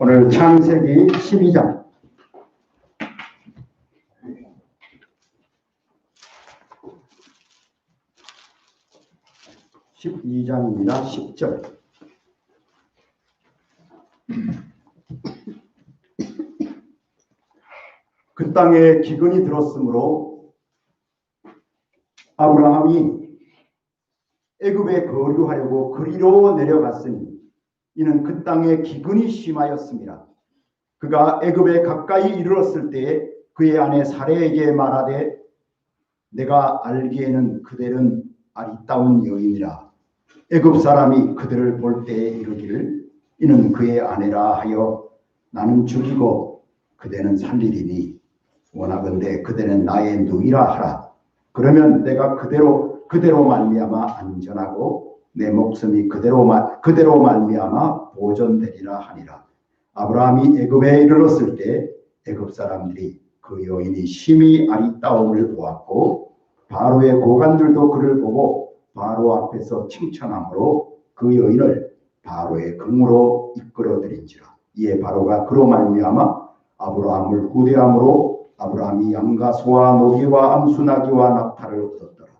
오늘 창세기 12장 12장입니다. 10절. 그 땅에 기근이 들었으므로 아브라함이 애굽에 거류하려고 그리로 내려갔으니 이는 그 땅에 기근이 심하였습니다. 그가 애굽에 가까이 이르렀을 때에 그의 아내 사레에게 말하되 내가 알기에는 그들은 아리따운 여인이라. 애굽 사람이 그들을 볼 때에 이르기를 이는 그의 아내라 하여 나는 죽이고 그대는 살리리니 원하건대 그대는 나의 누이라 하라. 그러면 내가 그대로 말미암아 안전하고 내 목숨이 그대로 말미암아 보존되리라 하니라. 아브라함이 애굽에 이르렀을 때 애굽 사람들이 그 여인이 심히 아리따움을 보았고 바로의 고관들도 그를 보고 바로 앞에서 칭찬함으로 그 여인을 바로의 궁으로 이끌어들인지라. 이에 바로가 그로 말미암아 아브라함을 후대함으로 아브라함이 양과 소와 노기와 암수나기와 낙타를 얻었더라.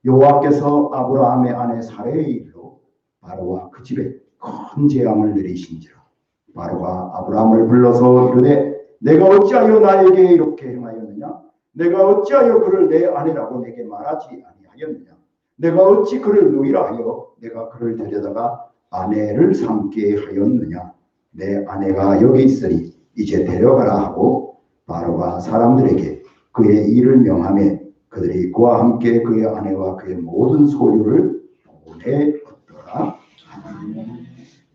여호와께서 아브라함의 아내 사레의 일로 바로와 그 집에 큰 재앙을 내리신지라. 바로가 아브라함을 불러서 이르되 내가 어찌하여 나에게 이렇게 행하였느냐? 내가 어찌하여 그를 내 아내라고 내게 말하지 아니하였느냐? 내가 어찌 그를 누이라 하여 내가 그를 데려다가 아내를 삼게 하였느냐? 내 아내가 여기 있으니 이제 데려가라 하고 바로가 사람들에게 그의 일을 명하며 그들이 그와 함께 그의 아내와 그의 모든 소유를 보내었더라.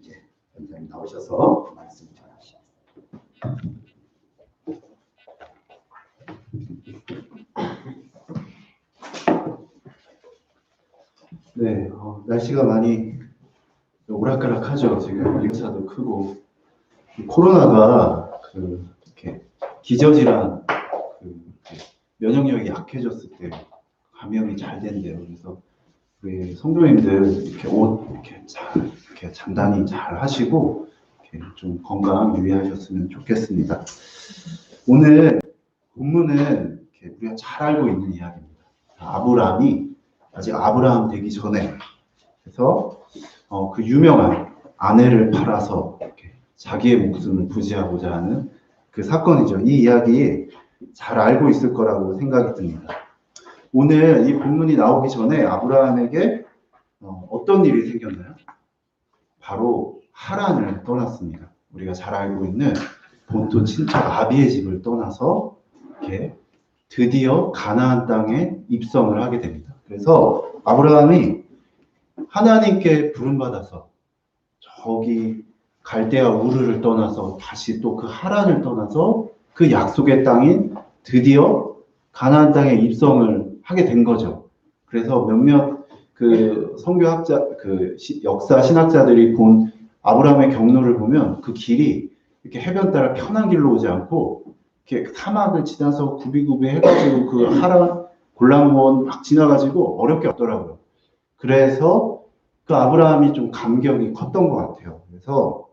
이제 선생님 나오셔서 말씀 전하시죠. 네, 날씨가 많이 오락가락하죠. 지금 일차도 크고 코로나가 이렇게 기저질환 면역력이 약해졌을 때 감염이 잘 된대요. 그래서 우리 성도님들 이렇게 옷 이렇게 장단히 잘 하시고 이렇게 좀 건강 유의하셨으면 좋겠습니다. 오늘 본문은 이렇게 우리가 잘 알고 있는 이야기입니다. 아브라함이 아직 아브라함 되기 전에 그래서 그 유명한 아내를 팔아서 이렇게 자기의 목숨을 부지하고자 하는 그 사건이죠. 이 이야기 잘 알고 있을 거라고 생각이 듭니다. 오늘 이 본문이 나오기 전에 아브라함에게 어떤 일이 생겼나요? 바로 하란을 떠났습니다. 우리가 잘 알고 있는 본토 친척 아비의 집을 떠나서 이렇게 드디어 가나안 땅에 입성을 하게 됩니다. 그래서 아브라함이 하나님께 부름받아서 저기 갈대아 우르를 떠나서 다시 또 그 하란을 떠나서 그 약속의 땅인 드디어 가나안 땅에 입성을 하게 된 거죠. 그래서 몇몇 그 선교학자, 역사 신학자들이 본 아브라함의 경로를 보면 그 길이 이렇게 해변 따라 편한 길로 오지 않고 이렇게 사막을 지나서 굽이굽이 해가지고 그 하란 골란몬 막 지나가지고 어렵게 왔더라고요. 그래서 그 아브라함이 좀 감격이 컸던 것 같아요. 그래서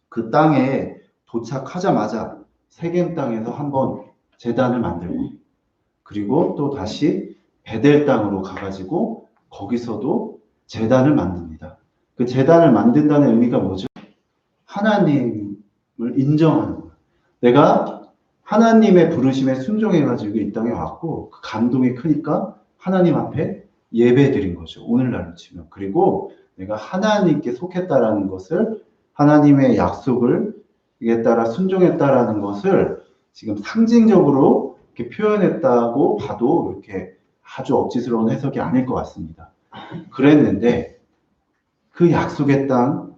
그 땅에 도착하자마자 세겜 땅에서 한번 제단을 만들고 그리고 또 다시 베델 땅으로 가가지고 거기서도 제단을 만듭니다. 그 제단을 만든다는 의미가 뭐죠? 하나님을 인정하는 거예요. 내가 하나님의 부르심에 순종해가지고 이 땅에 왔고 그 감동이 크니까 하나님 앞에 예배 드린 거죠. 오늘날로 치면. 그리고 내가 하나님께 속했다라는 것을 하나님의 약속을 이에 따라 순종했다라는 것을 지금 상징적으로 이렇게 표현했다고 봐도 이렇게 아주 억지스러운 해석이 아닐 것 같습니다. 그랬는데 그 약속의 땅,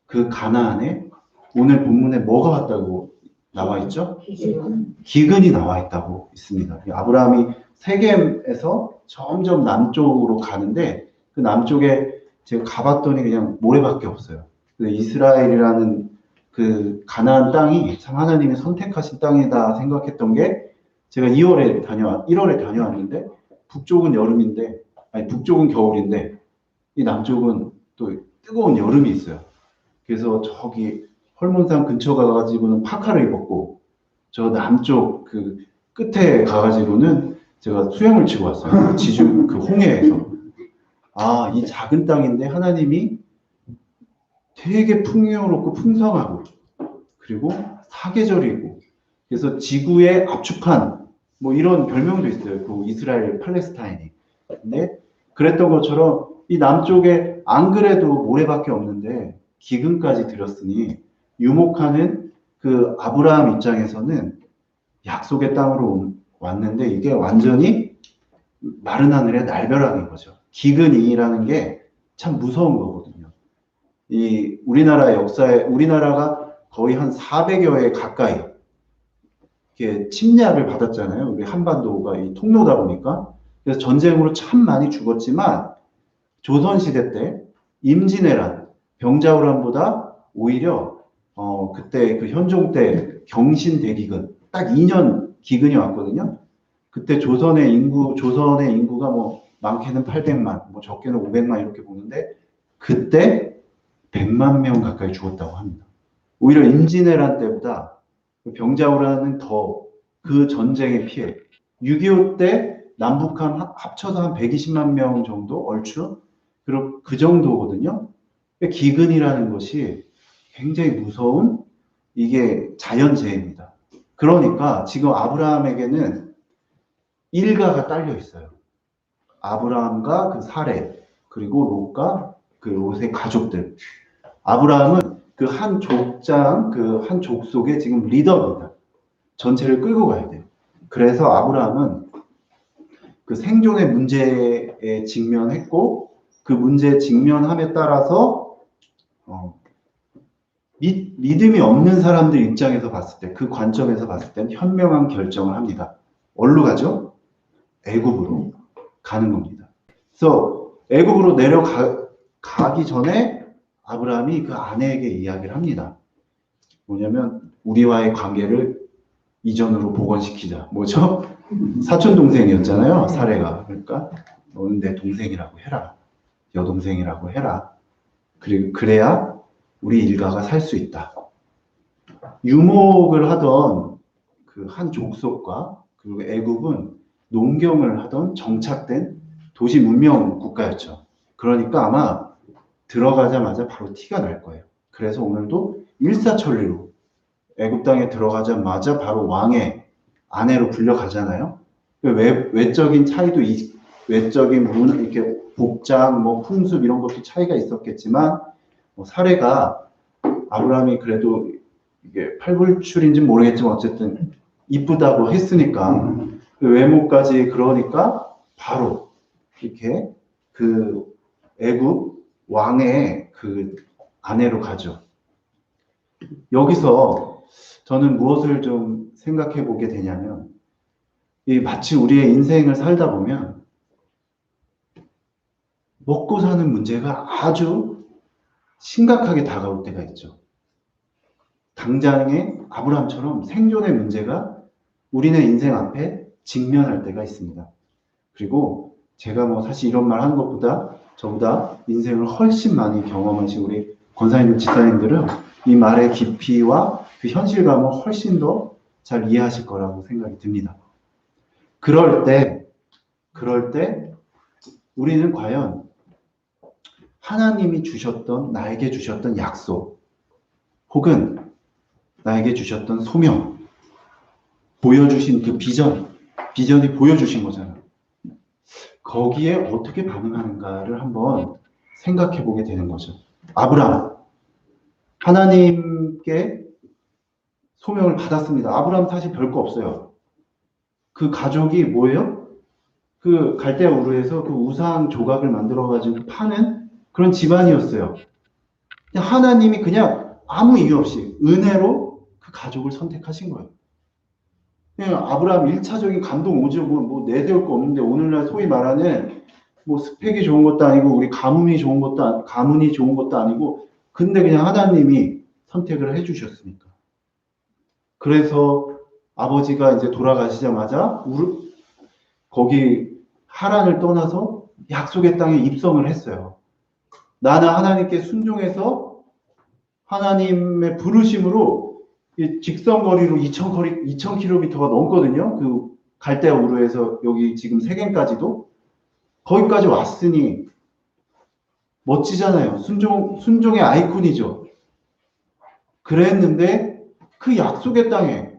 그 가나안에 오늘 본문에 뭐가 왔다고 나와 있죠? 기근이 나와 있다고 있습니다. 아브라함이 세겜에서 점점 남쪽으로 가는데 그 남쪽에 제가 가봤더니 그냥 모래밖에 없어요. 이스라엘이라는 그 가나안 땅이 참 하나님이 선택하신 땅이다 생각했던 게 제가 1월에 다녀왔는데 북쪽은 여름인데 북쪽은 겨울인데 이 남쪽은 또 뜨거운 여름이 있어요. 그래서 저기 헐몬산 근처 가가지고는 파카를 입었고, 저 남쪽 그 끝에 가가지고는 제가 수영을 치고 왔어요. 지중 그 홍해에서. 아, 이 작은 땅인데 하나님이 되게 풍요롭고 풍성하고, 그리고 사계절이고, 그래서 지구의 압축판, 뭐 이런 별명도 있어요. 그 이스라엘 팔레스타인이. 근데 그랬던 것처럼 이 남쪽에 안 그래도 모래밖에 없는데 기근까지 들였으니 유목하는 그 아브라함 입장에서는 약속의 땅으로 왔는데 이게 완전히 마른 하늘의 날벼락인 거죠. 기근이라는 게 참 무서운 거거든요. 이 우리나라 역사에 우리나라가 거의 한 400여 회 가까이 이렇게 침략을 받았잖아요. 우리 한반도가 이 통로다 보니까. 그래서 전쟁으로 참 많이 죽었지만 조선시대 때 임진왜란, 병자호란보다 오히려 그때 그 현종 때 경신대기근 딱 2년 기근이 왔거든요. 그때 조선의 인구가 뭐 많게는 800만, 뭐 적게는 500만 이렇게 보는데 그때 100만 명 가까이 죽었다고 합니다. 오히려 임진왜란 때보다 병자호란은 더 그 전쟁의 피해. 6.25 때 남북한 합쳐서 한 120만 명 정도 얼추 그 정도거든요. 기근이라는 것이 굉장히 무서운 이게 자연재해입니다. 그러니까 지금 아브라함에게는 일가가 딸려 있어요. 아브라함과 그 사레 그리고 롯과 그 롯의 가족들. 아브라함은 그 한 족장, 그 한 족속의 지금 리더입니다. 전체를 끌고 가야 돼요. 그래서 아브라함은 그 생존의 문제에 직면했고 그 문제에 직면함에 따라서 믿음이 없는 사람들 입장에서 봤을 때 그 관점에서 봤을 때 현명한 결정을 합니다. 어디로 가죠? 애굽으로 가는 겁니다. 그래서 애굽으로 내려가기 전에 아브라함이 그 아내에게 이야기를 합니다. 뭐냐면 우리와의 관계를 이전으로 복원시키자. 뭐죠? 사촌 동생이었잖아요. 사례가. 그러니까 너는 내 동생이라고 해라. 여동생이라고 해라. 그리고 그래야 우리 일가가 살 수 있다. 유목을 하던 그 한 족속과 그리고 애굽은 농경을 하던 정착된 도시 문명 국가였죠. 그러니까 아마 들어가자마자 바로 티가 날 거예요. 그래서 오늘도 일사천리로 애굽 땅에 들어가자마자 바로 왕의 아내로 불려가잖아요. 외적인 차이도 외적인 문 이렇게 복장, 뭐 풍습 이런 것도 차이가 있었겠지만 뭐 사례가 아브라함이 그래도 이게 팔불출인지 모르겠지만 어쨌든 이쁘다고 했으니까 그 외모까지 그러니까 바로 이렇게 그 애굽 왕의 그 아내로 가죠. 여기서 저는 무엇을 좀 생각해 보게 되냐면 마치 우리의 인생을 살다 보면 먹고 사는 문제가 아주 심각하게 다가올 때가 있죠. 당장의 아브라함처럼 생존의 문제가 우리네 인생 앞에 직면할 때가 있습니다. 그리고 제가 뭐 사실 이런 말 하는 것보다 저보다 인생을 훨씬 많이 경험하신 우리 권사님들, 지사님들은 이 말의 깊이와 그 현실감을 훨씬 더 잘 이해하실 거라고 생각이 듭니다. 그럴 때 우리는 과연 하나님이 나에게 주셨던 약속, 혹은 나에게 주셨던 소명, 보여주신 그 비전이 보여주신 거잖아요. 거기에 어떻게 반응하는가를 한번 생각해 보게 되는 거죠. 아브라함, 하나님께 소명을 받았습니다. 아브라함 사실 별거 없어요. 그 가족이 뭐예요? 그 갈대아 우르에서 그 우상 조각을 만들어가지고 파는 그런 집안이었어요. 하나님이 그냥 아무 이유 없이 은혜로 그 가족을 선택하신 거예요. 그냥 아브라함 1차적인 감동 오죠. 뭐 내세울 거 없는데 오늘날 소위 말하는 뭐 스펙이 좋은 것도 아니고 우리 가문이 좋은 것도 아니고 근데 그냥 하나님이 선택을 해주셨으니까. 그래서 아버지가 이제 돌아가시자마자 거기 하란을 떠나서 약속의 땅에 입성을 했어요. 나는 하나님께 순종해서 하나님의 부르심으로 이 직선거리로 2,000km가 넘거든요. 그 갈대아 우르에서 여기 지금 세겜까지도 거기까지 왔으니 멋지잖아요. 순종의 아이콘이죠. 그랬는데 그 약속의 땅에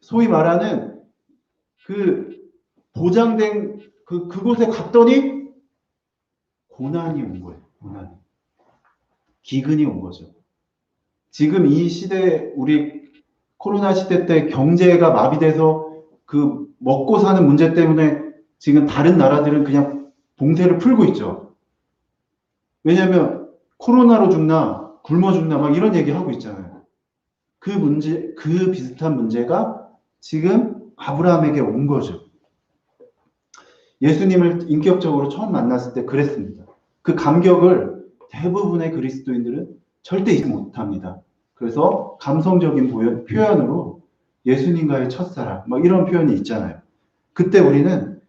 소위 말하는 그 보장된 그곳에 갔더니 고난이 온 거예요. 고난이. 기근이 온 거죠. 지금 이 시대, 우리 코로나 시대 때 경제가 마비돼서 그 먹고 사는 문제 때문에 지금 다른 나라들은 그냥 봉쇄를 풀고 있죠. 왜냐하면 코로나로 죽나 굶어 죽나 막 이런 얘기 하고 있잖아요. 그 문제, 그 비슷한 문제가 지금 아브라함에게 온 거죠. 예수님을 인격적으로 처음 만났을 때 그랬습니다. 그 감격을 대부분의 그리스도인들은 절대 잊지 못합니다. 그래서 감성적인 표현으로 예수님과의 첫사랑 막 이런 표현이 있잖아요. 그때 우리는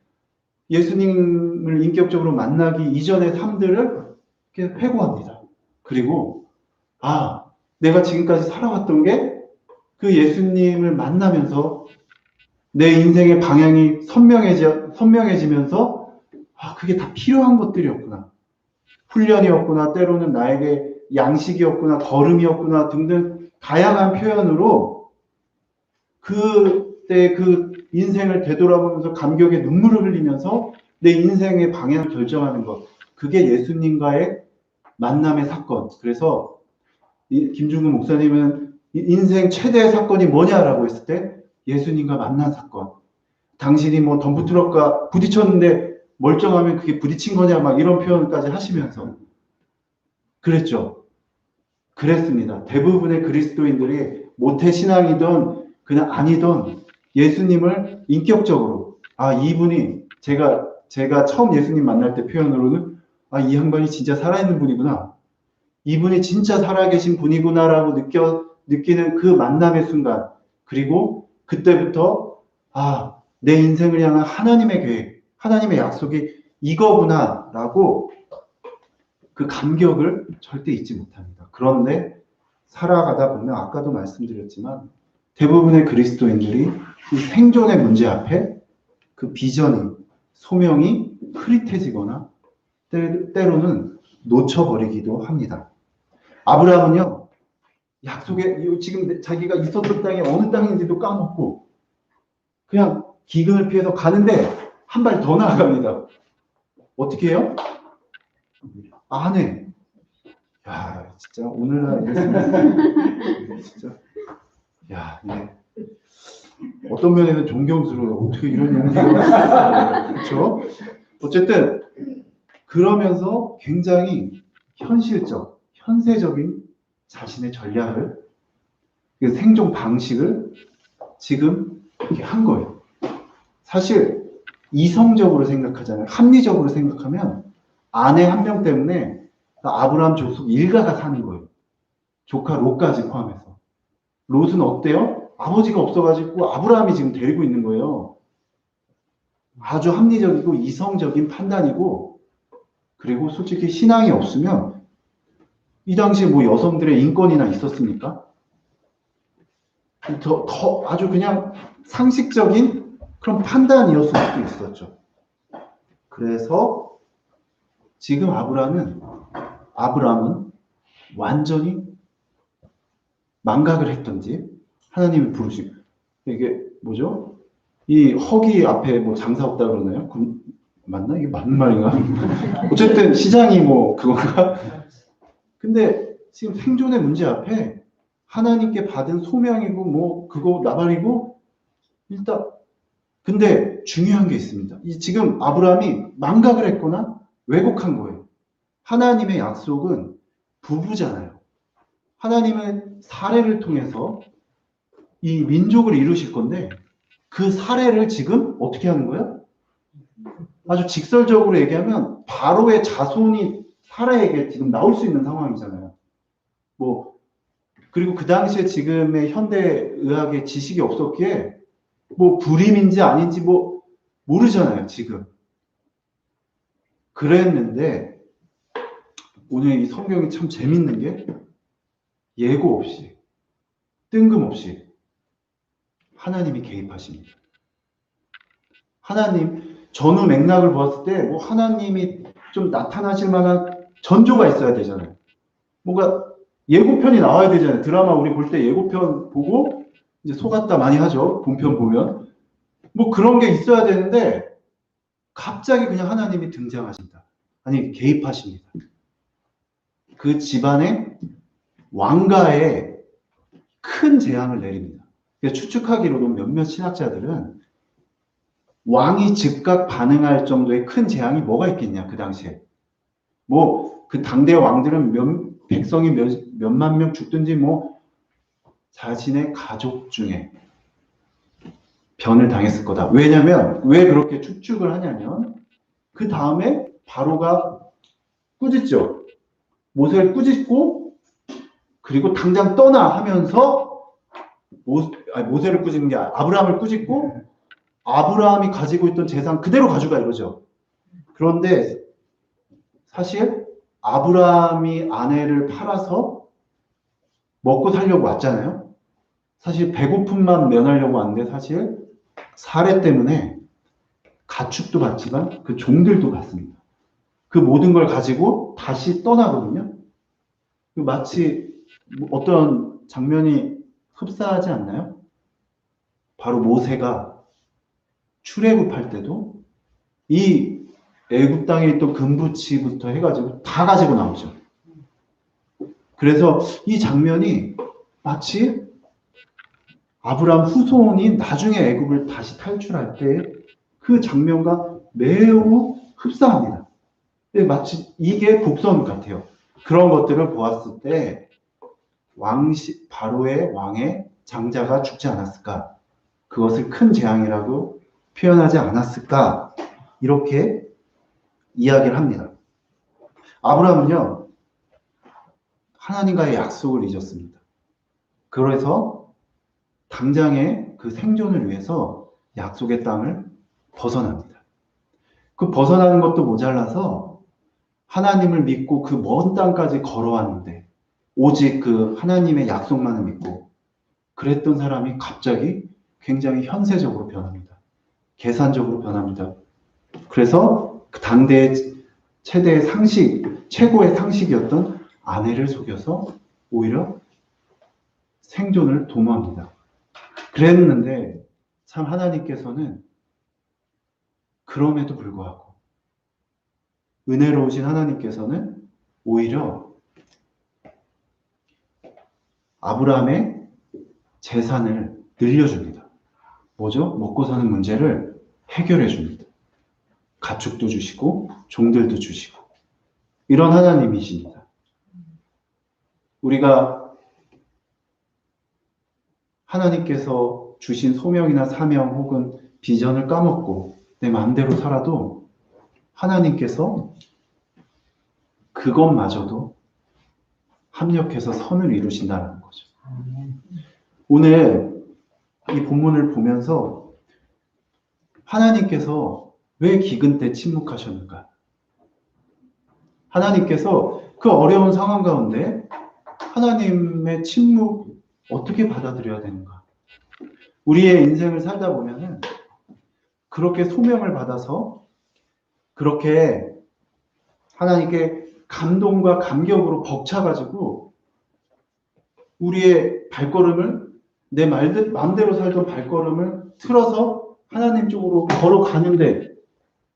예수님을 인격적으로 만나기 이전의 삶들을 이렇게 회고합니다. 그리고 내가 지금까지 살아왔던 게 그 예수님을 만나면서 내 인생의 방향이 선명해지면서 그게 다 필요한 것들이었구나. 훈련이었구나, 때로는 나에게 양식이었구나, 걸음이었구나 등등 다양한 표현으로 그때 그 인생을 되돌아보면서 감격의 눈물을 흘리면서 내 인생의 방향을 결정하는 것. 그게 예수님과의 만남의 사건. 그래서 김중근 목사님은 인생 최대의 사건이 뭐냐라고 했을 때 예수님과 만난 사건. 당신이 뭐 덤프트럭과 부딪혔는데 멀쩡하면 그게 부딪힌 거냐 막 이런 표현까지 하시면서 그랬죠. 그랬습니다. 대부분의 그리스도인들이 모태 신앙이든 그냥 아니든 예수님을 인격적으로 이분이 제가 처음 예수님 만날 때 표현으로는 이 양반이 진짜 살아있는 분이구나. 이분이 진짜 살아계신 분이구나라고 느끼는 그 만남의 순간, 그리고 그때부터 내 인생을 향한 하나님의 계획, 하나님의 약속이 이거구나라고 그 감격을 절대 잊지 못합니다. 그런데 살아가다 보면 아까도 말씀드렸지만 대부분의 그리스도인들이 이 생존의 문제 앞에 그 비전이, 소명이 흐릿해지거나 때로는 놓쳐버리기도 합니다. 아브라함은요, 약속에 지금 자기가 있었던 땅이 어느 땅인지도 까먹고 그냥 기근을 피해서 가는데 한 발 더 나아갑니다. 어떻게 해요? 안에. 야, 진짜 오늘날 진짜 어떤 면에는 존경스러워요. 어떻게 이런 용기가 그렇죠? 어쨌든 그러면서 굉장히 현세적인 자신의 전략을, 생존 방식을 지금 이렇게 한 거예요. 사실 이성적으로 생각하잖아요. 합리적으로 생각하면 아내 한 명 때문에 아브라함 족속 일가가 사는 거예요. 조카 롯까지 포함해서. 롯은 어때요? 아버지가 없어가지고 아브라함이 지금 데리고 있는 거예요. 아주 합리적이고 이성적인 판단이고, 그리고 솔직히 신앙이 없으면 이 당시에 뭐 여성들의 인권이나 있었습니까? 더 아주 그냥 상식적인 그런 판단이었을 수도 있었죠. 그래서 지금 아브라함은 완전히 망각을 했던지 하나님이 부르시고, 이게 뭐죠? 이 허기 앞에 뭐 장사 없다 그러나요? 맞나? 이게 맞는 말인가? 어쨌든 시장이 뭐 그건가? 근데 지금 생존의 문제 앞에 하나님께 받은 소명이고 뭐 그거 나발이고 일단, 근데 중요한 게 있습니다. 지금 아브라함이 망각을 했거나 왜곡한 거예요. 하나님의 약속은 부부잖아요. 하나님은 사례를 통해서 이 민족을 이루실 건데 그 사례를 지금 어떻게 하는 거예요? 아주 직설적으로 얘기하면 바로의 자손이 사라에게 지금 나올 수 있는 상황이잖아요. 그리고 그 당시에 지금의 현대의학의 지식이 없었기에 불임인지 아닌지 모르잖아요, 지금. 그랬는데 오늘 이 성경이 참 재밌는 게 예고 없이, 뜬금없이 하나님이 개입하십니다. 하나님, 전후 맥락을 보았을 때 뭐 하나님이 좀 나타나실 만한 전조가 있어야 되잖아요. 뭔가 예고편이 나와야 되잖아요. 드라마 우리 볼 때 예고편 보고 이제 속았다 많이 하죠. 본편 보면. 뭐 그런 게 있어야 되는데 갑자기 그냥 하나님이 등장하신다. 아니, 개입하십니다. 그 집안에 왕가에 큰 재앙을 내립니다. 추측하기로는 몇몇 신학자들은 왕이 즉각 반응할 정도의 큰 재앙이 뭐가 있겠냐, 그 당시에. 뭐 그 당대 왕들은 백성이 몇만 명 죽든지 뭐 자신의 가족 중에 변을 당했을 거다. 왜냐면 왜 그렇게 추측을 하냐면 그 다음에 바로가 꾸짖죠. 모세를 꾸짖고 그리고 당장 떠나 하면서 모세를 꾸짖는 게 아브라함을 꾸짖고 아브라함이 가지고 있던 재산 그대로 가져가 이러죠. 그런데 사실 아브라함이 아내를 팔아서 먹고 살려고 왔잖아요. 사실 배고픔만 면하려고 왔는데 사실 사례 때문에 가축도 받지만 그 종들도 받습니다. 그 모든 걸 가지고 다시 떠나거든요. 마치 어떤 장면이 흡사하지 않나요? 바로 모세가 출애굽할 때도 이 애굽 땅에 있던 금부치부터 해가지고 다 가지고 나오죠. 그래서 이 장면이 마치 아브라함 후손이 나중에 애굽을 다시 탈출할 때 그 장면과 매우 흡사합니다. 마치 이게 곡선 같아요. 그런 것들을 보았을 때 바로의 왕의 장자가 죽지 않았을까? 그것을 큰 재앙이라고 표현하지 않았을까? 이렇게 이야기를 합니다. 아브라함은요, 하나님과의 약속을 잊었습니다. 그래서 당장의 그 생존을 위해서 약속의 땅을 벗어납니다. 그 벗어나는 것도 모자라서 하나님을 믿고 그 먼 땅까지 걸어왔는데 오직 그 하나님의 약속만을 믿고 그랬던 사람이 갑자기 굉장히 현세적으로 변합니다. 계산적으로 변합니다. 그래서 그 당대의 최고의 상식이었던 아내를 속여서 오히려 생존을 도모합니다. 그랬는데 참 하나님께서는 그럼에도 불구하고 은혜로우신 하나님께서는 오히려 아브라함의 재산을 늘려줍니다. 뭐죠? 먹고 사는 문제를 해결해 줍니다. 가축도 주시고 종들도 주시고 이런 하나님이십니다. 우리가 하나님께서 주신 소명이나 사명 혹은 비전을 까먹고 내 마음대로 살아도 하나님께서 그것마저도 합력해서 선을 이루신다는 거죠. 오늘 이 본문을 보면서 하나님께서 왜 기근 때 침묵하셨는가? 하나님께서 그 어려운 상황 가운데 하나님의 침묵 어떻게 받아들여야 되는가? 우리의 인생을 살다 보면은 그렇게 소명을 받아서 그렇게 하나님께 감동과 감격으로 벅차가지고 우리의 발걸음을 내 마음대로 살던 발걸음을 틀어서 하나님 쪽으로 걸어가는데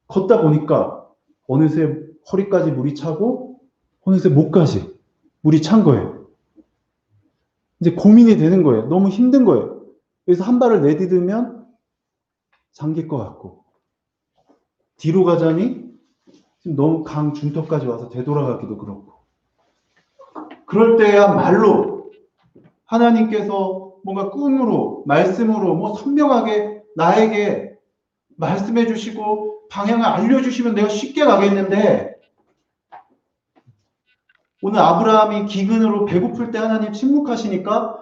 걷다 보니까 어느새 허리까지 물이 차고 어느새 목까지 물이 찬 거예요. 이제 고민이 되는 거예요. 너무 힘든 거예요. 그래서 한 발을 내디디면 잠길 것 같고 뒤로 가자니 지금 너무 강 중턱까지 와서 되돌아가기도 그렇고 그럴 때야말로 하나님께서 뭔가 꿈으로 말씀으로 뭐 선명하게 나에게 말씀해 주시고 방향을 알려주시면 내가 쉽게 가겠는데 오늘 아브라함이 기근으로 배고플 때 하나님 침묵하시니까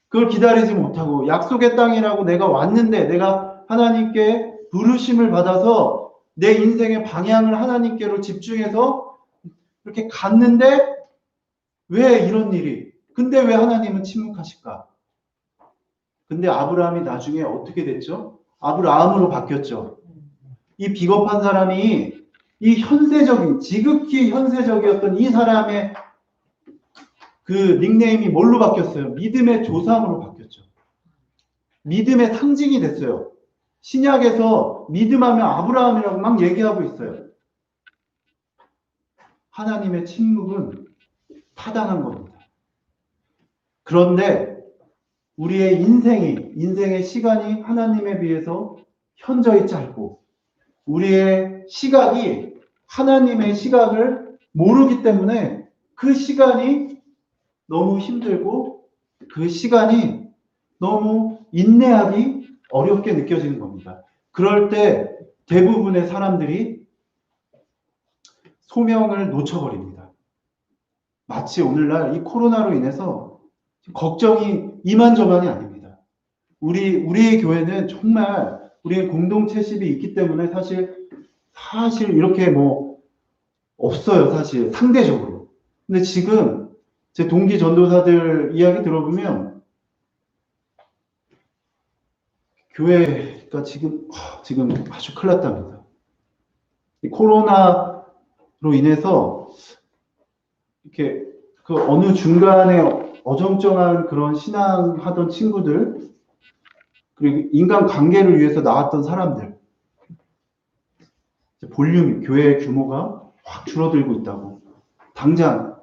그걸 기다리지 못하고 약속의 땅이라고 내가 왔는데 내가 하나님께 부르심을 받아서 내 인생의 방향을 하나님께로 집중해서 이렇게 갔는데 왜 이런 일이 근데 왜 하나님은 침묵하실까? 근데 아브라함이 나중에 어떻게 됐죠? 아브라함으로 바뀌었죠. 이 비겁한 사람이 이 현세적인, 지극히 현세적이었던 이 사람의 그 닉네임이 뭘로 바뀌었어요? 믿음의 조상으로 바뀌었죠. 믿음의 상징이 됐어요. 신약에서 믿음하면 아브라함이라고 막 얘기하고 있어요. 하나님의 침묵은 타당한 겁니다. 그런데 우리의 인생의 시간이 하나님에 비해서 현저히 짧고 우리의 시각이 하나님의 시각을 모르기 때문에 그 시간이 너무 힘들고 그 시간이 너무 인내하기 어렵게 느껴지는 겁니다. 그럴 때 대부분의 사람들이 소명을 놓쳐버립니다. 마치 오늘날 이 코로나로 인해서 걱정이 이만저만이 아닙니다. 우리의 교회는 정말 우리의 공동체십이 있기 때문에 사실 이렇게 뭐 없어요. 사실 상대적으로. 근데 지금 제 동기 전도사들 이야기 들어보면 교회가 지금 아주 큰일 났답니다. 이 코로나로 인해서 이렇게 그 어느 중간에 어정쩡한 그런 신앙하던 친구들, 그리고 인간 관계를 위해서 나왔던 사람들, 교회의 규모가 확 줄어들고 있다고. 당장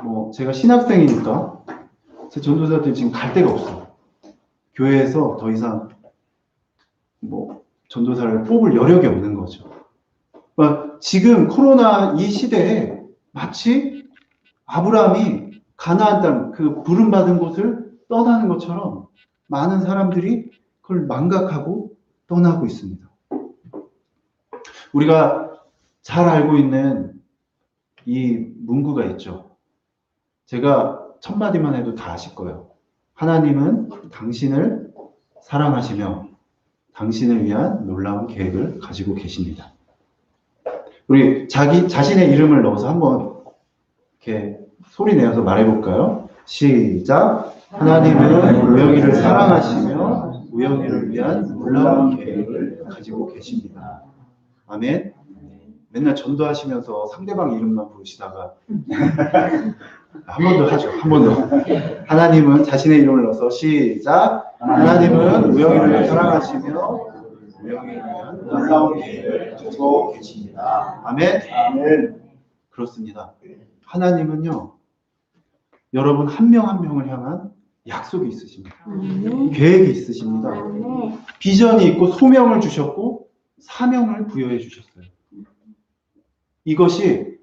뭐 제가 신학생이니까 제 전도사들이 지금 갈 데가 없어요. 교회에서 더 이상 뭐 전도사를 뽑을 여력이 없는 거죠. 그러니까 지금 코로나 이 시대에 마치 아브라함이 가나안 땅, 그 부름받은 곳을 떠나는 것처럼 많은 사람들이 그걸 망각하고 떠나고 있습니다. 우리가 잘 알고 있는 이 문구가 있죠. 제가 첫 마디만 해도 다 아실 거예요. 하나님은 당신을 사랑하시며 당신을 위한 놀라운 계획을 가지고 계십니다. 우리 자신의 이름을 넣어서 한번 이렇게 소리 내어서 말해볼까요? 시작. 하나님은 우영이를 사랑하시며 우영이를 위한 놀라운 계획을 가지고 계십니다. 아멘. 맨날 전도하시면서 상대방 이름만 부르시다가 한 번 더 하죠. 한 번 더. 하나님은 자신의 이름을 넣어서 시작. 하나님은 우영이를 사랑하시며 우영이를 위한 놀라운 계획을 가지고 계십니다. 아멘. 아멘. 그렇습니다. 하나님은요, 여러분 한 명 한 명을 향한 약속이 있으십니다. 계획이 있으십니다. 비전이 있고 소명을 주셨고 사명을 부여해 주셨어요. 이것이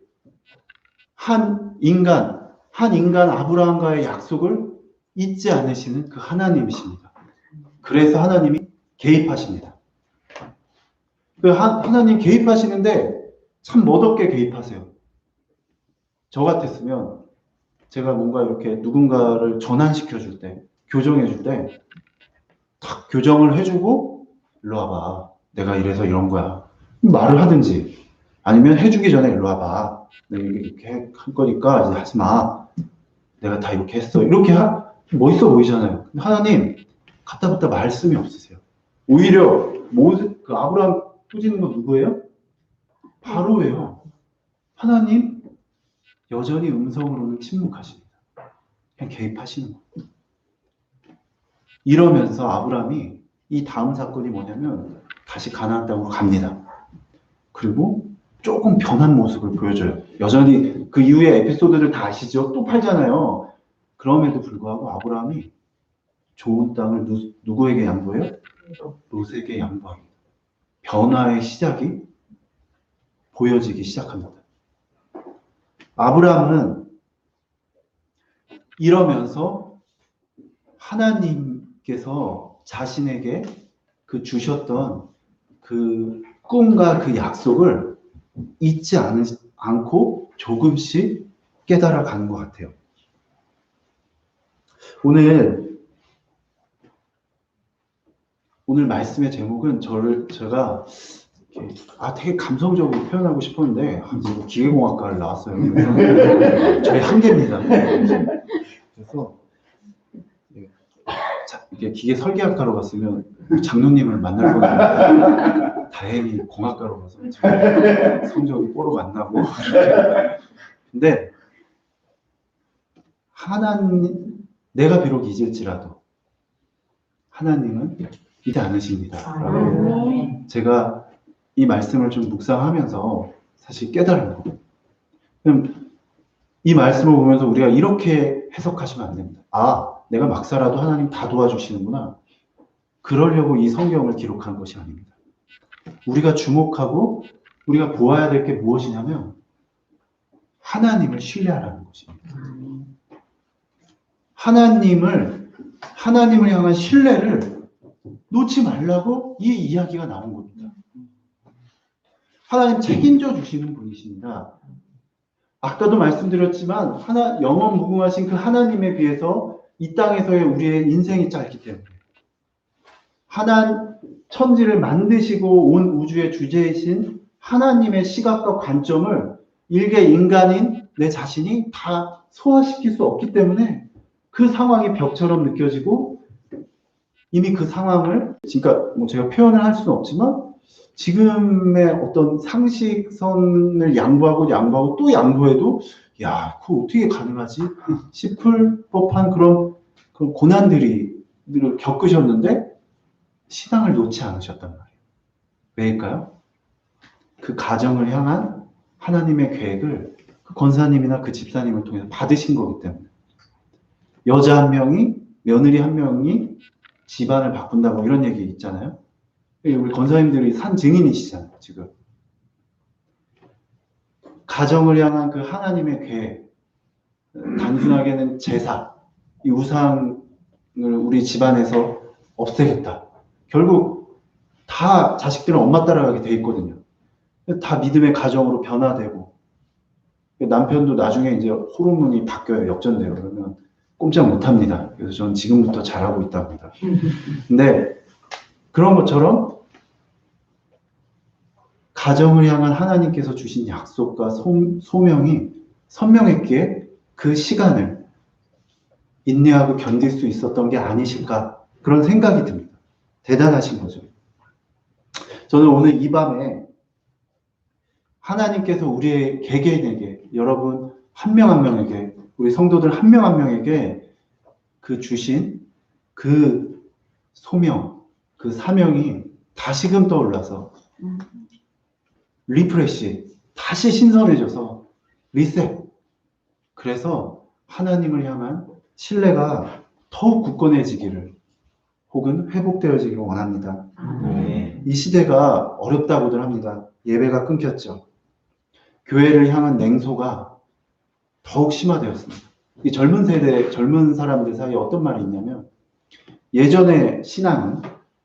한 인간 아브라함과의 약속을 잊지 않으시는 그 하나님이십니다. 그래서 하나님이 개입하십니다. 하나님 개입하시는데 참 멋없게 개입하세요. 저 같았으면 제가 뭔가 이렇게 누군가를 전환시켜 줄 때, 교정해 줄 때, 탁 교정을 해주고, 일로 와봐. 내가 이래서 이런 거야. 말을 하든지, 아니면 해주기 전에 일로 와봐. 내가 이렇게 할 거니까 이제 하지 마. 내가 다 이렇게 했어. 이렇게 멋있어 보이잖아요. 근데 하나님, 갖다 말씀이 없으세요. 오히려, 그 아브라함 꾸짖는 건 누구예요? 바로예요. 하나님, 여전히 음성으로는 침묵하십니다. 그냥 개입하시는 거예요. 이러면서 아브라함이 이 다음 사건이 뭐냐면 다시 가나안 땅으로 갑니다. 그리고 조금 변한 모습을 보여줘요. 여전히 그 이후의 에피소드를 다 아시죠? 또 팔잖아요. 그럼에도 불구하고 아브라함이 좋은 땅을 누구에게 양보해요? 롯에게 양보합니다. 변화의 시작이 보여지기 시작합니다. 아브라함은 이러면서 하나님께서 자신에게 그 주셨던 그 꿈과 그 약속을 잊지 않고 조금씩 깨달아가는 것 같아요. 오늘 말씀의 제목은 제가 되게 감성적으로 표현하고 싶었는데 기계공학과를 나왔어요. 저의 한계입니다. 그래서 이게 기계 설계학과로 갔으면 장로님을 만날 뻔했는데 다행히 공학과로 가서 지금 성적이 뽀록 안 나고. 근데 하나님, 내가 비록 잊을지라도 하나님은 잊지 않으십니다. 라고 제가 이 말씀을 좀 묵상하면서 사실 깨달은 거예요. 그럼 이 말씀을 보면서 우리가 이렇게 해석하시면 안 됩니다. 아, 내가 막 살아도 하나님 다 도와주시는구나. 그러려고 이 성경을 기록한 것이 아닙니다. 우리가 주목하고 우리가 보아야 될 게 무엇이냐면 하나님을 신뢰하라는 것입니다. 하나님을 향한 신뢰를 놓지 말라고 이 이야기가 나온 겁니다. 하나님 책임져 주시는 분이십니다. 아까도 말씀드렸지만 영원 무궁하신 그 하나님에 비해서 이 땅에서의 우리의 인생이 짧기 때문에 천지를 만드시고 온 우주의 주제이신 하나님의 시각과 관점을 일개 인간인 내 자신이 다 소화시킬 수 없기 때문에 그 상황이 벽처럼 느껴지고 이미 그 상황을 그러니까 뭐 제가 표현을 할 수는 없지만 지금의 어떤 상식선을 양보하고 또 양보해도 야, 그거 어떻게 가능하지? 싶을 법한 그런 고난들을 겪으셨는데 신앙을 놓지 않으셨단 말이에요. 왜일까요? 그 가정을 향한 하나님의 계획을 그 권사님이나 그 집사님을 통해서 받으신 거기 때문에 여자 한 명이 며느리 한 명이 집안을 바꾼다고 이런 얘기 있잖아요. 우리 권사님들이 산 증인이시잖아요. 지금 가정을 향한 그 하나님의 계획, 단순하게는 제사, 이 우상을 우리 집안에서 없애겠다. 결국 다 자식들은 엄마 따라가게 돼 있거든요. 다 믿음의 가정으로 변화되고 남편도 나중에 이제 호르몬이 바뀌어요. 역전돼요. 그러면 꼼짝 못합니다. 그래서 저는 지금부터 잘하고 있답니다. 근데 그런 것처럼 가정을 향한 하나님께서 주신 약속과 소명이 선명했기에 그 시간을 인내하고 견딜 수 있었던 게 아니실까 그런 생각이 듭니다. 대단하신 거죠. 저는 오늘 이 밤에 하나님께서 우리의 개개인에게 여러분 한 명 한 명에게 우리 성도들 한 명 한 명에게 그 주신 그 소명, 그 사명이 다시금 떠올라서 리프레시, 다시 신선해져서 리셋. 그래서 하나님을 향한 신뢰가 더욱 굳건해지기를 혹은 회복되어지기를 원합니다. 이 시대가 어렵다고들 합니다. 예배가 끊겼죠. 교회를 향한 냉소가 더욱 심화되었습니다. 이 젊은 세대, 젊은 사람들 사이에 어떤 말이 있냐면 예전의 신앙은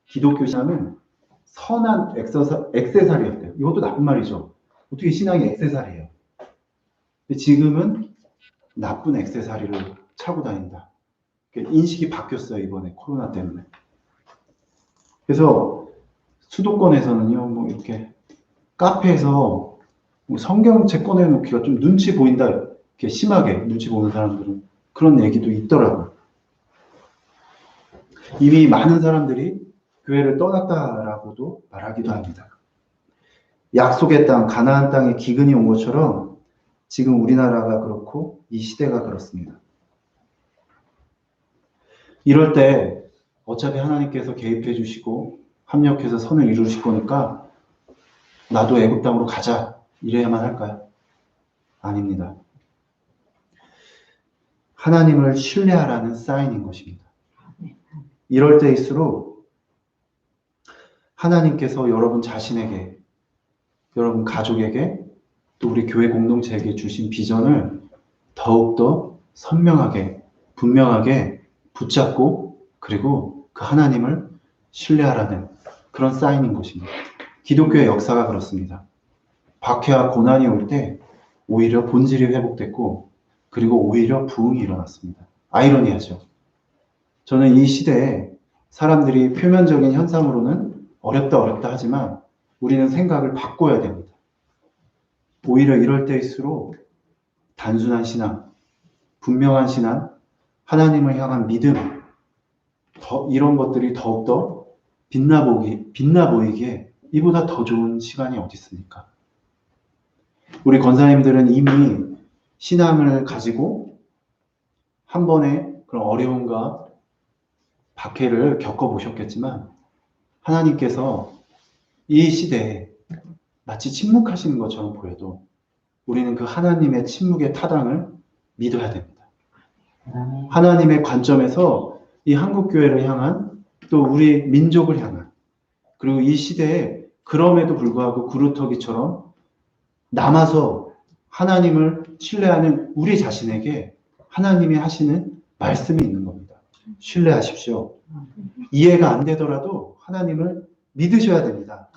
기독교 신앙은 선한 액세서리였대요. 이것도 나쁜 말이죠. 어떻게 신앙이 액세서리예요? 근데 지금은 나쁜 액세서리를 차고 다닌다. 인식이 바뀌었어요. 이번에 코로나 때문에. 그래서 수도권에서는요, 뭐 이렇게 카페에서 뭐 성경책 꺼내놓기가 좀 눈치 보인다. 이렇게 심하게 눈치 보는 사람들은 그런 얘기도 있더라고요. 이미 많은 사람들이 교회를 떠났다라고도 말하기도 합니다. 약속의 땅, 가나안 땅에 기근이 온 것처럼 지금 우리나라가 그렇고 이 시대가 그렇습니다. 이럴 때 어차피 하나님께서 개입해 주시고 합력해서 선을 이루실 거니까 나도 애굽 땅으로 가자 이래야만 할까요? 아닙니다. 하나님을 신뢰하라는 사인인 것입니다. 이럴 때일수록 하나님께서 여러분 자신에게, 여러분 가족에게, 또 우리 교회 공동체에게 주신 비전을 더욱더 선명하게, 분명하게 붙잡고 그리고 그 하나님을 신뢰하라는 그런 사인인 것입니다. 기독교의 역사가 그렇습니다. 박해와 고난이 올 때 오히려 본질이 회복됐고 그리고 오히려 부흥이 일어났습니다. 아이러니하죠. 저는 이 시대에 사람들이 표면적인 현상으로는 어렵다 하지만 우리는 생각을 바꿔야 됩니다. 오히려 이럴 때일수록 단순한 신앙, 분명한 신앙, 하나님을 향한 믿음, 이런 것들이 더욱더 빛나 보이기에 이보다 더 좋은 시간이 어디 있습니까? 우리 권사님들은 이미 신앙을 가지고 한 번의 그런 어려움과 박해를 겪어보셨겠지만 하나님께서 이 시대에 마치 침묵하시는 것처럼 보여도 우리는 그 하나님의 침묵의 타당을 믿어야 됩니다. 하나님의 관점에서 이 한국교회를 향한 또 우리 민족을 향한 그리고 이 시대에 그럼에도 불구하고 구루터기처럼 남아서 하나님을 신뢰하는 우리 자신에게 하나님이 하시는 말씀이 있는 겁니다. 신뢰하십시오. 이해가 안 되더라도 하나님을 믿으셔야 됩니다.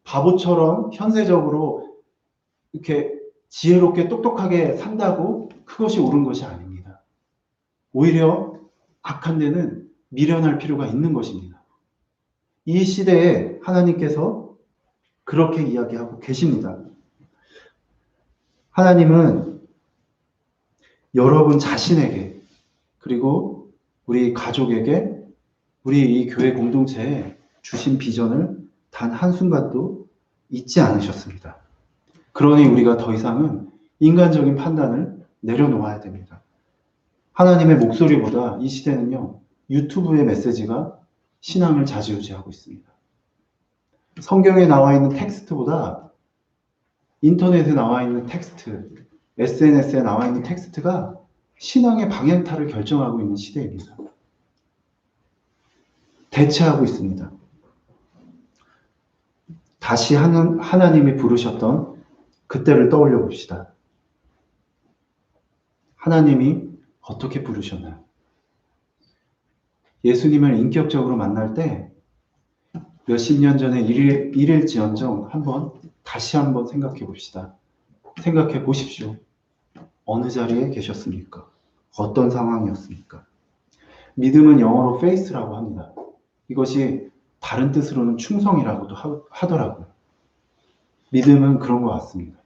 바보처럼 현세적으로 이렇게 지혜롭게 똑똑하게 산다고 그것이 옳은 것이 아닙니다. 오히려 악한 데는 미련할 필요가 있는 것입니다. 이 시대에 하나님께서 그렇게 이야기하고 계십니다. 하나님은 여러분 자신에게 그리고 우리 가족에게 우리 이 교회 공동체에 주신 비전을 단 한순간도 잊지 않으셨습니다. 그러니 우리가 더 이상은 인간적인 판단을 내려놓아야 됩니다. 하나님의 목소리보다 이 시대는요, 유튜브의 메시지가 신앙을 좌지우지하고 있습니다. 성경에 나와 있는 텍스트보다 인터넷에 나와 있는 텍스트, SNS에 나와 있는 텍스트가 신앙의 방향타를 결정하고 있는 시대입니다. 대체하고 있습니다. 다시 하나님이 부르셨던 그때를 떠올려 봅시다. 하나님이 어떻게 부르셨나요? 예수님을 인격적으로 만날 때 몇십 년 전에 일일지언정 다시 한번 생각해 봅시다. 생각해 보십시오. 어느 자리에 계셨습니까? 어떤 상황이었습니까? 믿음은 영어로 faith라고 합니다. 이것이 다른 뜻으로는 충성이라고도 하더라고요. 믿음은 그런 것 같습니다.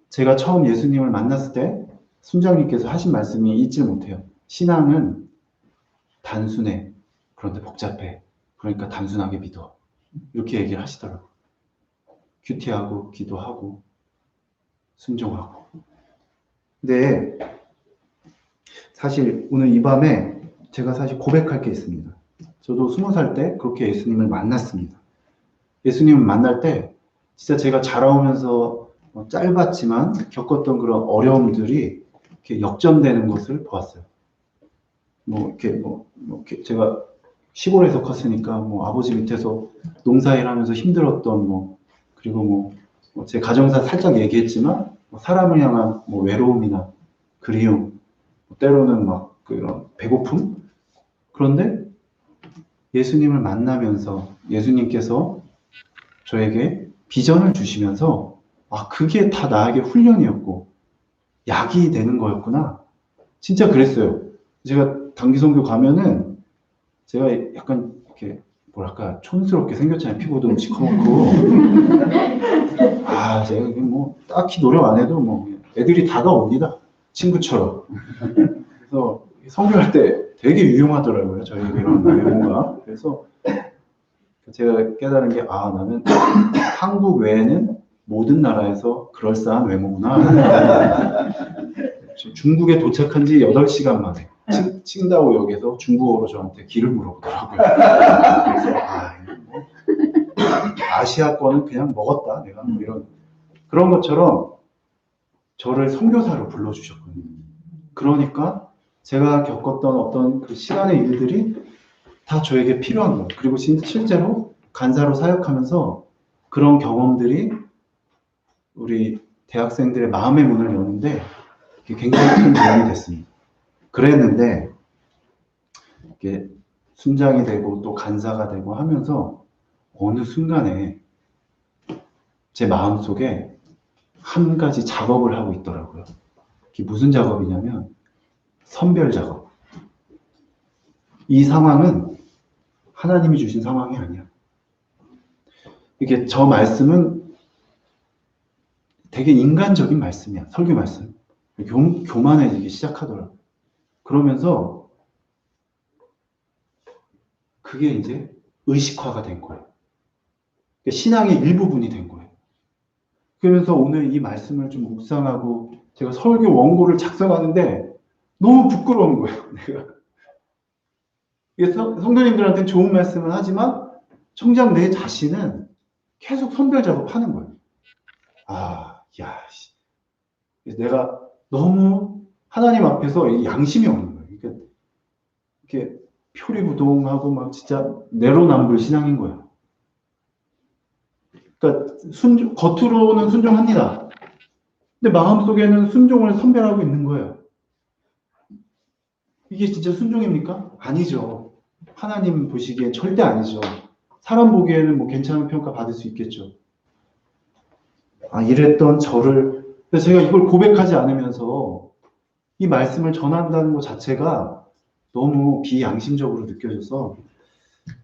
제가 처음 예수님을 만났을 때 순장님께서 하신 말씀이 잊지 못해요. 신앙은 단순해. 그런데 복잡해. 그러니까 단순하게 믿어. 이렇게 얘기를 하시더라고요. 큐티하고 기도하고 순종하고. 근데 사실 오늘 이 밤에 제가 사실 고백할 게 있습니다. 저도 20살 때 그렇게 예수님을 만났습니다. 예수님을 만날 때 진짜 제가 자라오면서 짧았지만 겪었던 그런 어려움들이 이렇게 역전되는 것을 보았어요. 이렇게 제가 시골에서 컸으니까 아버지 밑에서 농사일하면서 힘들었던 그리고 제 가정사 살짝 얘기했지만 사람을 향한 외로움이나 그리움, 때로는 그런 배고픔. 그런데 예수님을 만나면서 예수님께서 저에게 비전을 주시면서 그게 다 나에게 훈련이었고 약이 되는 거였구나. 진짜 그랬어요. 제가 단기선교 가면은 제가 약간 이렇게 촌스럽게 생겼잖아요. 피부도 좀 시커멓고. 제가 딱히 노력 안 해도 애들이 다가옵니다. 친구처럼. 그래서 선교할 때 되게 유용하더라고요. 저희 이런 외모가. 그래서 제가 깨달은 게 나는 한국 외에는 모든 나라에서 그럴싸한 외모구나. 중국에 도착한 지 8시간 만에 칭다오역에서 중국어로 저한테 길을 물어보더라고요. 그래서 아시아권은 그냥 먹었다. 내가 이런 그런 것처럼 저를 선교사로 불러주셨거든요. 그러니까 제가 겪었던 어떤 그 시간의 일들이 다 저에게 필요한 거예요. 그리고 실제로 간사로 사역하면서 그런 경험들이 우리 대학생들의 마음의 문을 여는데 굉장히 큰 도움이 됐습니다. 그랬는데 이게 순장이 되고 또 간사가 되고 하면서 어느 순간에 제 마음속에 한 가지 작업을 하고 있더라고요. 그게 무슨 작업이냐면 선별 작업. 이 상황은 하나님이 주신 상황이 아니야. 이게 저 말씀은 되게 인간적인 말씀이야. 설교 말씀. 교만해지기 시작하더라고요. 그러면서 그게 이제 의식화가 된 거예요. 신앙의 일부분이 된 거예요. 그러면서 오늘 이 말씀을 좀 묵상하고 제가 설교 원고를 작성하는데 너무 부끄러운 거예요. 내가. 이게 성도님들한테는 좋은 말씀을 하지만 정작 내 자신은 계속 선별 작업하는 거예요. 내가 너무 하나님 앞에서 양심이 없는 거예요. 이렇게 표리부동하고 막 진짜 내로남불 신앙인 거예요. 그러니까 겉으로는 순종합니다. 근데 마음속에는 순종을 선별하고 있는 거예요. 이게 진짜 순종입니까? 아니죠. 하나님 보시기엔 절대 아니죠. 사람 보기에는 뭐 괜찮은 평가 받을 수 있겠죠. 이랬던 저를, 제가 이걸 고백하지 않으면서 이 말씀을 전한다는 것 자체가 너무 비양심적으로 느껴져서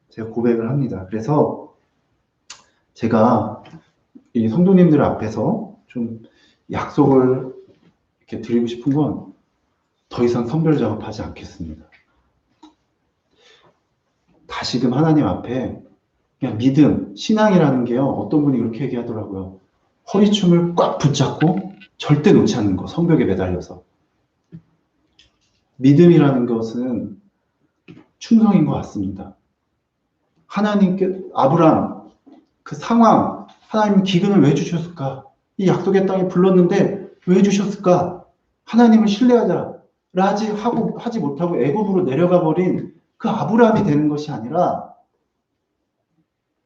제가 고백을 합니다. 그래서 제가 이 성도님들 앞에서 좀 약속을 이렇게 드리고 싶은 건 더 이상 선별 작업하지 않겠습니다. 다시금 하나님 앞에 그냥 믿음, 신앙이라는 게요. 어떤 분이 그렇게 얘기하더라고요. 허리춤을 꽉 붙잡고 절대 놓지 않는 거, 성벽에 매달려서. 믿음이라는 것은 충성인 것 같습니다. 하나님께, 아브라함, 그 상황, 하나님 기근을 왜 주셨을까? 이 약속의 땅에 불렀는데 왜 주셨을까? 하나님을 신뢰하자. 하지 못하고 애굽으로 내려가 버린 그 아브라함이 되는 것이 아니라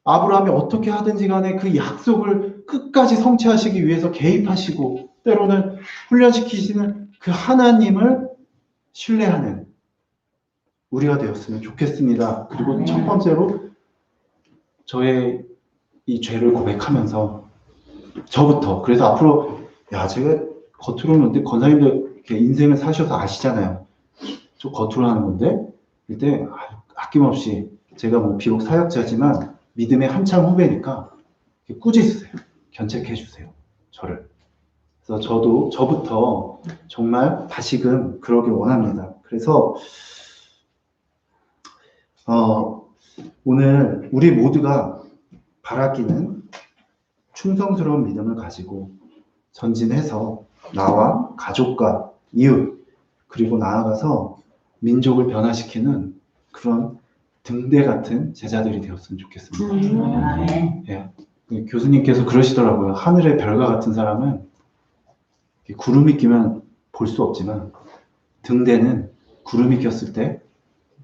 아브라함이 어떻게 하든지 간에 그 약속을 끝까지 성취하시기 위해서 개입하시고 때로는 훈련시키시는 그 하나님을 신뢰하는 우리가 되었으면 좋겠습니다. 그리고 첫 번째로 저의 이 죄를 고백하면서 저부터 그래서 앞으로 제가 겉으로는 근데 권사님들 이렇게 인생을 사셔서 아시잖아요. 좀 겉으로 하는 건데 그때 아낌없이 제가 뭐 비록 사역자지만 믿음의 한참 후배니까 꾸짖으세요. 견책해 주세요. 저를. 그래서 저부터 정말 다시금 그러길 원합니다. 그래서 오늘 우리 모두가 바라기는 충성스러운 믿음을 가지고 전진해서 나와 가족과 이웃 그리고 나아가서 민족을 변화시키는 그런 등대 같은 제자들이 되었으면 좋겠습니다. 예. 교수님께서 그러시더라고요. 하늘의 별과 같은 사람은 구름이 끼면 볼 수 없지만 등대는 구름이 꼈을 때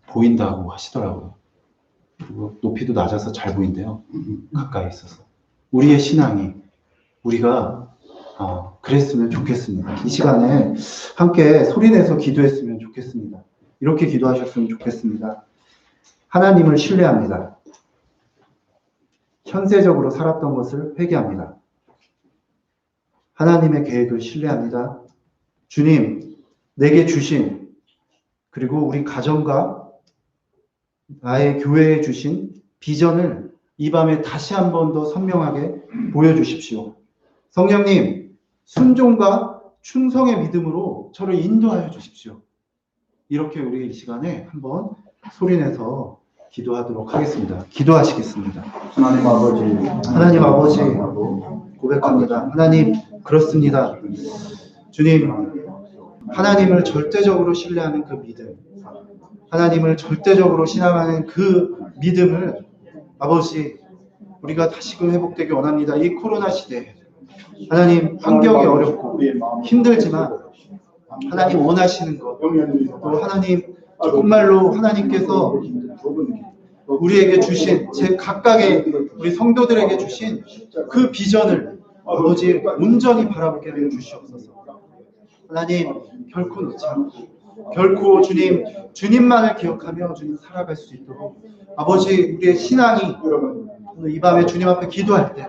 보인다고 하시더라고요. 그리고 높이도 낮아서 잘 보인대요. 가까이 있어서. 우리의 신앙이 우리가 그랬으면 좋겠습니다. 이 시간에 함께 소리내서 기도했으면 좋겠습니다. 이렇게 기도하셨으면 좋겠습니다. 하나님을 신뢰합니다. 현세적으로 살았던 것을 회개합니다. 하나님의 계획을 신뢰합니다. 주님, 내게 주신 그리고 우리 가정과 나의 교회에 주신 비전을 이 밤에 다시 한 번 더 선명하게 보여주십시오. 성령님, 순종과 충성의 믿음으로 저를 인도하여 주십시오. 이렇게 우리 이 시간에 한번 소리내서 기도하도록 하겠습니다. 기도하시겠습니다. 하나님 아버지 고백합니다. 하나님 그렇습니다. 주님, 하나님을 절대적으로 신뢰하는 그 믿음, 하나님을 절대적으로 신앙하는 그 믿음을 아버지 우리가 다시금 회복되기 원합니다. 이 코로나 시대에 하나님 환경이 어렵고 힘들지만 하나님 원하시는 것, 또 하나님 정말로 하나님께서 우리에게 주신 제 각각의 우리 성도들에게 주신 그 비전을 아버지 온전히 바라보게 하여 주시옵소서. 하나님 결코 놓지 않고 결코 주님만을 기억하며 주님 살아갈 수 있도록 아버지 우리의 신앙이 오늘 이 밤에 주님 앞에 기도할 때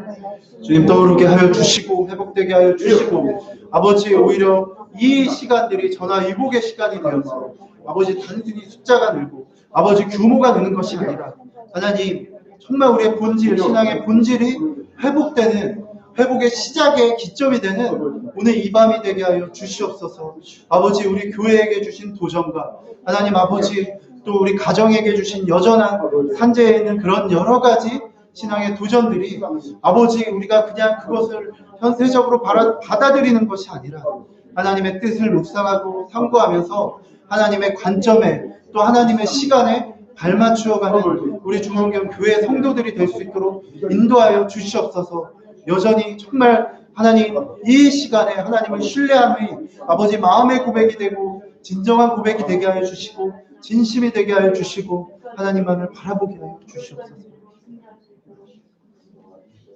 주님 떠오르게 하여 주시고 회복되게 하여 주시고 아버지 오히려 이 시간들이 전화위복의 시간이 되어서 아버지 단순히 숫자가 늘고 아버지 규모가 느는 것이 아니라 하나님 정말 우리의 본질 신앙의 본질이 회복되는 회복의 시작의 기점이 되는 오늘 이 밤이 되게 하여 주시옵소서. 아버지, 우리 교회에게 주신 도전과 하나님 아버지, 또 우리 가정에게 주신 여전한 산재에 있는 그런 여러 가지 신앙의 도전들이 아버지, 우리가 그냥 그것을 현세적으로 받아들이는 것이 아니라 하나님의 뜻을 묵상하고 상고하면서 하나님의 관점에 또 하나님의 시간에 발맞추어가는 우리 중앙경 교회 성도들이 될 수 있도록 인도하여 주시옵소서. 여전히 정말 하나님, 이 시간에 하나님을 신뢰함이 아버지 마음의 고백이 되고 진정한 고백이 되게 하여 주시고 진심이 되게 하여 주시고 하나님만을 바라보게 하여 주시옵소서.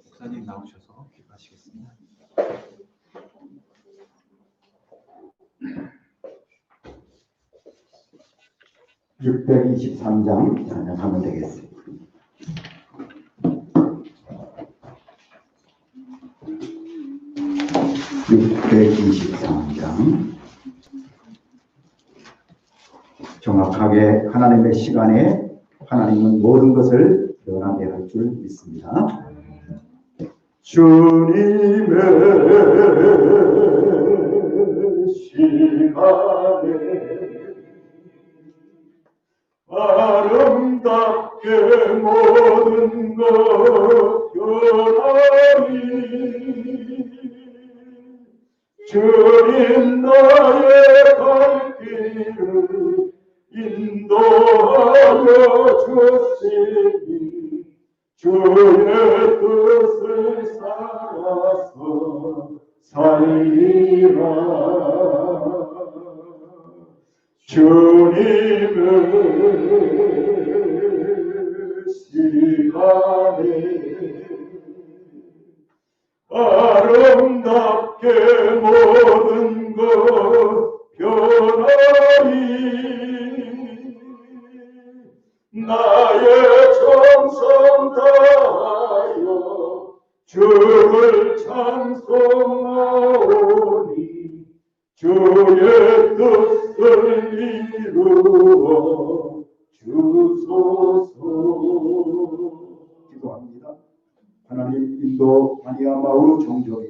목사님 나오셔서 기도하시겠습니다. 623장 찬양하면 되겠습니다. 정확하게 하나님의 시간에 하나님은 모든 것을 변하게 할 줄 믿습니다. 주님의 시간에 아름답게 모든 것 변하리. 주님 나의 갈 길을 인도하여 주시니 주의 뜻을 살아서 살리라. 주님의 시간에 아름답게 모든 것 변하리. 나의 정성 다하여 주를 찬송하오니 주의 뜻을 이루어 주소서. 기도합니다. 하나님, 인도 마니아마우 종족이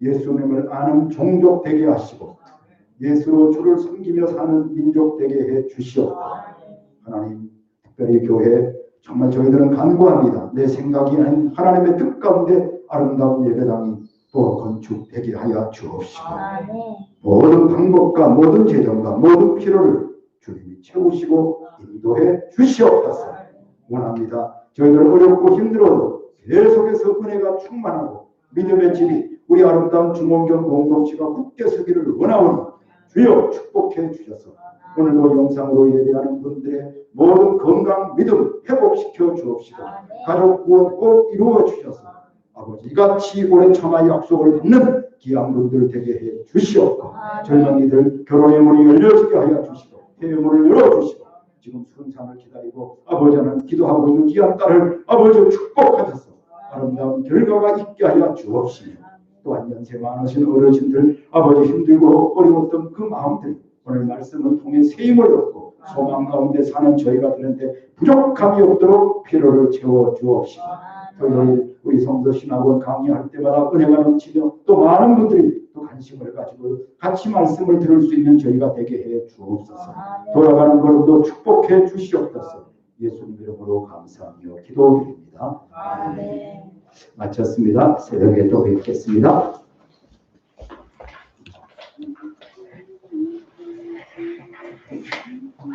예수님을 아는 종족 되게 하시고 예수로 주를 섬기며 사는 민족 되게 해 주시옵고, 하나님, 특별히 교회 정말 저희들은 간구합니다. 내 생각이 아닌 하나님의 뜻 가운데 아름다운 예배당이 또 건축되게 하여 주옵시고, 모든 방법과 모든 재정과 모든 필요를 주님이 채우시고 인도해 주시옵소서. 원합니다. 저희들 어렵고 힘들어도 계속해서 은혜가 충만하고 믿음의 집이 우리 아름다운 중원경 공동체가 굳게 서기를 원하오니 주여 축복해 주셔서 오늘도 영상으로 예배하는 분들의 모든 건강 믿음 회복시켜 주옵시고 가족 구원 꼭 이루어 주셔서 아버지, 이같이 오랜 참아 약속을 받는 귀한 분들 되게 해 주시옵고, 젊은이들 결혼의 문이 열려지게 하여 주시고 해외 문을 열어주시고, 지금 순산을 기다리고 아버지는 기도하고 있는 귀한 딸을 아버지 축복하셔서 아름다운 결과가 있게 하여 주옵시며, 또한 연세 많으신 어르신들 아버지 힘들고 어려웠던 그 마음들 오늘 말씀을 통해 세임을 얻고 소망 가운데 사는 저희가 되는데 부족함이 없도록 필요를 채워 주옵시고, 토요일 우리 성도 신학원 강의할 때마다 은혜가 넘치며 또 많은 분들이 또 관심을 가지고 같이 말씀을 들을 수 있는 저희가 되게 해 주옵소서. 돌아가는 걸음도 축복해 주시옵소서. 예수님 이름으로 감사하며 기도드립니다. 마쳤습니다. 새벽에 또 뵙겠습니다.